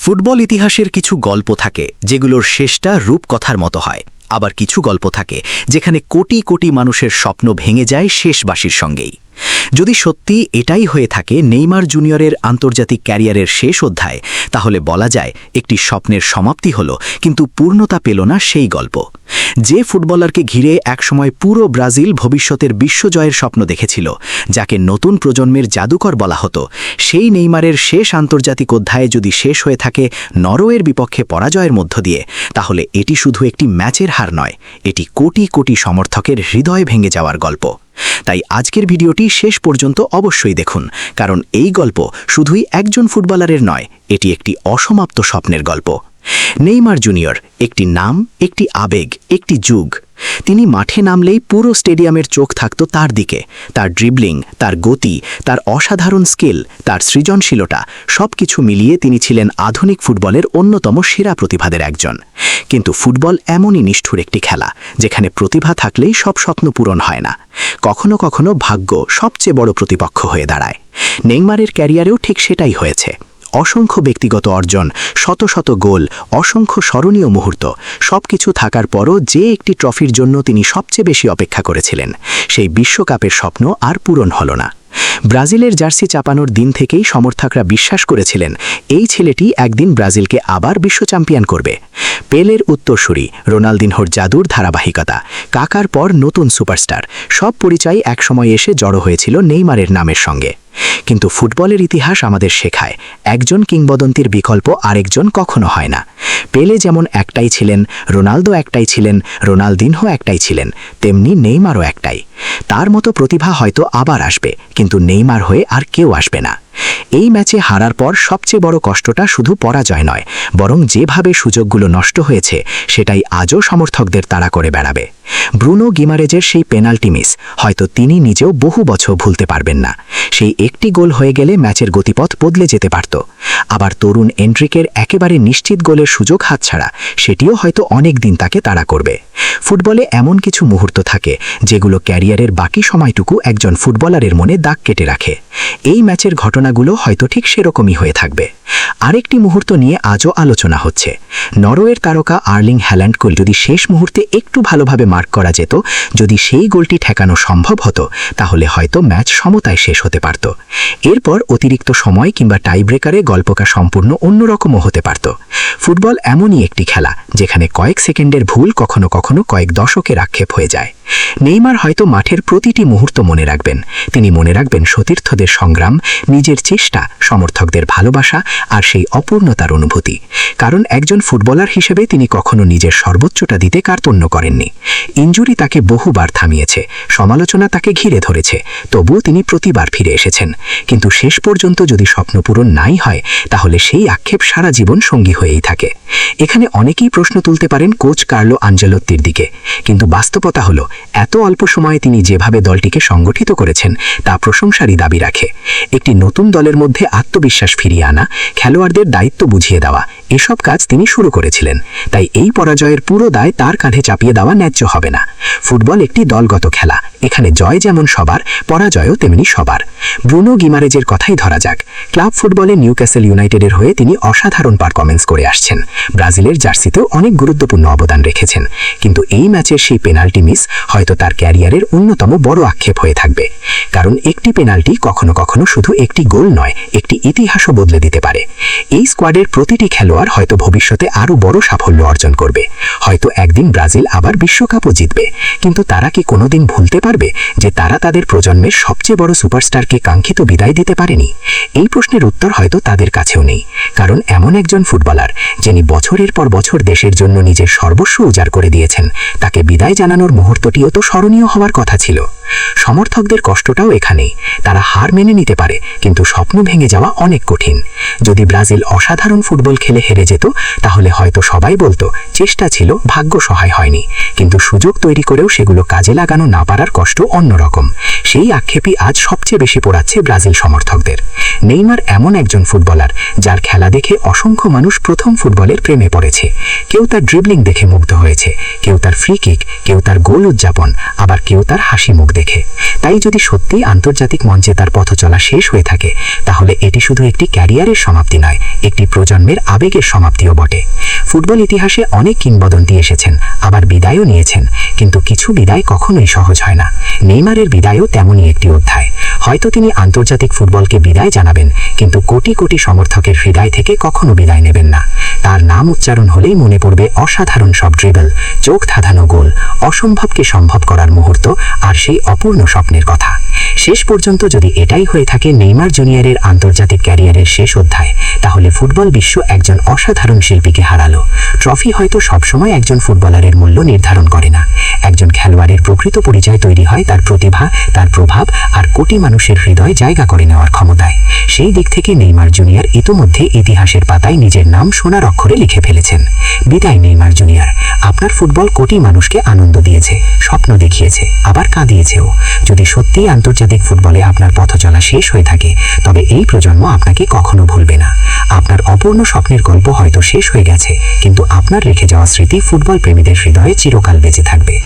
Football ইতিহাসের কিছু গল্প থাকে যেগুলোর শেষটা রূপকথার মতো হয়, আবার কিছু গল্প থাকে যেখানে কোটি কোটি মানুষের স্বপ্ন ভেঙে যায় শেষবাসীর সঙ্গেই। যদি সত্যি এটাই হয়ে থাকে নেইমার জুনিয়রের আন্তর্জাতিক ক্যারিয়ারের শেষ অধ্যায়, তাহলে বলা যায় একটি স্বপ্নের সমাপ্তি হলো, কিন্তু পূর্ণতা পেল না সেই গল্প। যে ফুটবলারকে ঘিরে একসময় পুরো ব্রাজিল ভবিষ্যতের বিশ্বজয়ের স্বপ্ন দেখেছিল, যাকে নতুন প্রজন্মের জাদুকর বলা হতো, সেই নেইমারের শেষ আন্তর্জাতিক অধ্যায়ে যদি শেষ হয়ে থাকে নরওয়ের বিপক্ষে পরাজয়ের মধ্য দিয়ে, তাহলে এটি শুধু একটি ম্যাচের হার নয়, এটি কোটি কোটি সমর্থকের হৃদয় ভেঙে যাওয়ার গল্প। তাই আজকের ভিডিওটি শেষ পর্যন্ত অবশ্যই দেখুন, কারণ এই গল্প শুধুই একজন ফুটবলারের নয়, এটি একটি অসমাপ্ত স্বপ্নের গল্প। নেইমার জুনিয়র একটি নাম, একটি আবেগ, একটি যুগ। তিনি মাঠে নামলেই পুরো স্টেডিয়ামের চোখ থাকত তার দিকে। তার ড্রিবলিং, তার গতি, তার অসাধারণ স্কিল, তার সৃজনশীলতা, সবকিছু মিলিয়ে তিনি ছিলেন আধুনিক ফুটবলের অন্যতম সেরা প্রতিভাদের একজন। কিন্তু ফুটবল এমনই নিষ্ঠুর একটি খেলা, যেখানে প্রতিভা থাকলেই সব স্বপ্ন পূরণ হয় না। কখনো কখনো ভাগ্য সবচেয়ে বড় প্রতিপক্ষ হয়ে দাঁড়ায়। নেইমারের ক্যারিয়ারেও ঠিক সেটাই হয়েছে। অসংখ্য ব্যক্তিগত অর্জন, শত শত গোল, অসংখ্য স্মরণীয় মুহূর্ত, সবকিছু থাকার পরও যে একটি ট্রফির জন্য তিনি সবচেয়ে বেশি অপেক্ষা করেছিলেন, সেই বিশ্বকাপের স্বপ্ন আর পূরণ হল না। ব্রাজিলের জার্সি চাপানোর দিন থেকেই সমর্থকরা বিশ্বাস করেছিলেন এই ছেলেটি একদিন ব্রাজিলকে আবার বিশ্ব চ্যাম্পিয়ন করবে। পেলের উত্তরসূরি, রোনালদিনহোর জাদুর ধারাবাহিকতা, কাকার পর নতুন সুপারস্টার, সব পরিচয় একসময় এসে জড়ো হয়েছিল নেইমারের নামের সঙ্গে। কিন্তু ফুটবলের ইতিহাস আমাদের শেখায়, একজন কিংবদন্তির বিকল্প আরেকজন কখনো হয় না। পেলে যেমন একটাই ছিলেন, রোনালদো একটাই ছিলেন, রোনালদিনহো একটাই ছিলেন, তেমনি নেইমারও একটাই। তার মতো প্রতিভা হয়তো আবার আসবে, কিন্তু নেইমার হয়ে আর কেউ আসবে না। এই ম্যাচে হারার পর সবচেয়ে বড় কষ্টটা শুধু পরাজয় নয়, বরং যেভাবে সুযোগগুলো নষ্ট হয়েছে সেটাই আজও সমর্থকদের তাড়া করে বেড়াবে। ব্রুনো গিমারেজের সেই পেনাল্টি মিস হয়তো তিনি নিজেও বহু বছর ভুলতে পারবেন না। সেই একটি গোল হয়ে গেলে ম্যাচের গতিপথ বদলে যেতে পারত। আবার তরুণ এন্ড্রিকের একেবারে নিশ্চিত গোলের সুযোগ হাতছাড়া, সেটিও হয়তো অনেক দিন তাকে তাড়া করবে। ফুটবলে এমন কিছু মুহূর্ত থাকে যেগুলো ক্যারিয়ারের বাকি সময়টুকু একজন ফুটবলারের মনে দাগ কেটে রাখে। এই ম্যাচের ঘটনাগুলো হয়তো ঠিক সেরকমই হয়ে থাকবে। আরেকটি মুহূর্ত নিয়ে আজও আলোচনা হচ্ছে। নরওয়ের তারকা আর্লিং হ্যাল্যান্ডকে যদি শেষ মুহূর্তে একটু ভালোভাবে মার্ক করা যেত, যদি সেই গোলটি ঠেকানো সম্ভব হতো, তাহলে হয়তো ম্যাচ সমতায় শেষ হতে পারত। এরপর অতিরিক্ত সময় কিংবা টাইব্রেকারে গল্পটা সম্পূর্ণ অন্যরকমও হতে পারত। ফুটবল এমনই একটি খেলা যেখানে কয়েক সেকেন্ডের ভুল কখনো কখনো কয়েক দশকের আক্ষেপ হয়ে যায়। নেইমার হয়তো মাঠের প্রতিটি মুহূর্ত মনে রাখবেন। তিনি মনে রাখবেন সতীর্থদের সংগ্রাম, নিজের চেষ্টা, সমর্থকদের ভালোবাসা আর সেই অপূর্ণতার অনুভূতি। কারণ একজন ফুটবলার হিসেবে তিনি কখনো নিজের সর্বোচ্চটা দিতে কার্পণ্য করেননি। ইনজুরি তাকে বহুবার থামিয়েছে, সমালোচনা তাকে ঘিরে ধরেছে, তবুও তিনি প্রতিবার ফিরে এসেছেন। কিন্তু শেষ পর্যন্ত যদি স্বপ্ন পূরণ নাই হয়, তাহলে সেই আক্ষেপ সারা জীবন সঙ্গী হয়েই থাকে। এখানে অনেকেই প্রশ্ন তুলতে পারেন কোচ কার্লো আনচেলত্তির দিকে, কিন্তু বাস্তবতা হলো এত অল্প সময়ে তিনি যেভাবে দলটিকে সংগঠিত করেছেন তা প্রশংসারই দাবি রাখে। একটি নতুন দলের মধ্যে আত্মবিশ্বাস ফিরিয়ে আনা, খেলোয়াড়দের দায়িত্ব বুঝিয়ে দেওয়া, এসব কাজ তিনি শুরু করেছিলেন। তাই এই পরাজয়ের পুরো দায় তার কাঁধে চাপিয়ে দেওয়া ন্যায্য হবে না। ফুটবল একটি দলগত খেলা, এখানে জয় যেমন সবার, পরাজয়ও তেমনি সবার। ব্রুনো গিমারেজের কথাই ধরা যাক। ক্লাব ফুটবলে নিউক্যাসল ইউনাইটেডের হয়ে তিনি অসাধারণ পারফরম্যান্স করে আসছেন। ব্রাজিলের জার্সিতেও অনেক গুরুত্বপূর্ণ অবদান রেখেছেন। কিন্তু এই ম্যাচের সেই পেনাল্টি মিস হয়তো তার ক্যারিয়ারের অন্যতম বড় আক্ষেপ হয়ে থাকবে। কারণ একটি পেনাল্টি কখনো কখনো শুধু একটি গোল নয়, একটি ইতিহাসও বদলে দিতে পারে। এই স্কোয়াডের প্রতিটি খেলোয়াড় হয়তো ভবিষ্যতে আরও বড় সাফল্য অর্জন করবে। হয়তো একদিন ব্রাজিল আবার বিশ্বকাপও জিতবে। কিন্তু তারা কি কোনোদিন ভুলতে পারবে যে তারা তাদের প্রজন্মের সবচেয়ে বড় সুপারস্টারকে কাঙ্ক্ষিত বিদায় দিতে পারেনি? এই প্রশ্নের উত্তর হয়তো তাদের কাছেও নেই। কারণ এমন একজন ফুটবলার যিনি বছরের পর বছর দেশের জন্য নিজের সর্বস্ব উজাড় করে দিয়েছেন, তাকে বিদায় জানানোর মুহূর্তটিও তো স্মরণীয় হওয়ার কথা ছিল। সমর্থকদের কষ্টটাও এখানেই। তারা হার মেনে নিতে পারে, কিন্তু স্বপ্ন ভেঙে যাওয়া অনেক কঠিন। যদি ব্রাজিল অসাধারণ ফুটবল খেলে হেরে যেত, তাহলে হয়তো সবাই বলতো চেষ্টা ছিল, ভাগ্য সহায় হয়নি। কিন্তু সুযোগ তৈরি করেও সেগুলো কাজে লাগানো না পারার কষ্ট অন্যরকম। সেই আক্ষেপই আজ সবচেয়ে বেশি পোড়াচ্ছে ব্রাজিল সমর্থকদের। নেইমার এমন একজন ফুটবলার যার খেলা দেখে অসংখ্য মানুষ প্রথম ফুটবলের প্রেমে পড়েছে। কেউ তার ড্রিবলিং দেখে মুগ্ধ হয়েছে, কেউ তার ফ্রি কিক, কেউ তার গোল উদযাপন, আবার কেউ তার হাসি মুখ দেখে। তাই যদি সত্যি আন্তর্জাতিক মঞ্চে তার পথ চলা শেষ হয়ে থাকে, তাহলে এটি শুধু একটি ক্যারিয়ারের সমাপ্তি নয়, একটি প্রজন্মের আবেগের ভাগ্যের সমাপ্তিও বটে। ফুটবল ইতিহাসে অনেক কিংবদন্তি এসেছেন, আবার বিদায়ও নিয়েছেন, কিন্তু কিছু বিদায় কখনোই সহজ হয় না। নেইমারের বিদায়ও তেমনই একটি অধ্যায়। হয়তো তিনি আন্তর্জাতিক ফুটবলকে বিদায় জানাবেন, কিন্তু কোটি কোটি সমর্থকের হৃদয় থেকে কখনো বিদায় নেবেন না। তার নাম উচ্চারণ হলেই মনে পড়বে অসাধারণ সব ড্রিবল, চোখ ধাঁধানো গোল, অসম্ভবকে সম্ভব করার মুহূর্ত, আর সেই অপূর্ণ স্বপ্নের কথা। শেষ পর্যন্ত যদি এটাই হয়ে থাকে নেইমার জুনিয়রের আন্তর্জাতিক ক্যারিয়ারের শেষ অধ্যায়, তাহলে ফুটবল বিশ্ব একজন অসাধারণ শিল্পীকে হারালো। ট্রফি হয়তো সবসময় একজন ফুটবলারের মূল্য নির্ধারণ করে না। একজন খেলোয়াড়ের প্রকৃত পরিচয় তৈরি হয় তার প্রতিভা, তার প্রভাব আর কোটি মানুষের হৃদয়ে জায়গা করে নেওয়ার ক্ষমতায়। সেই দিক থেকে নেইমার জুনিয়র ইতোমধ্যে ইতিহাসের পাতায় নিজের নাম সোনার অক্ষরে লিখে ফেলেছেন। বিদায় নেইমার জুনিয়র। আপনার ফুটবল কোটি মানুষকে আনন্দ দিয়েছে, স্বপ্ন দেখিয়েছে, আবার কাঁদিয়েছেও। যদি সত্যিই আন্তর্জাতিক ফুটবলে আপনার পথ চলা শেষ হয়ে থাকে, তবে এই প্রজন্ম আপনাকে কখনো ভুলবে না। আপনার অপূর্ণ স্বপ্নের গল্প হয়তো শেষ হয়ে গেছে, কিন্তু আপনার রেখে যাওয়া স্মৃতি ফুটবল প্রেমীদের হৃদয়ে চিরকাল বেঁচে থাকবে।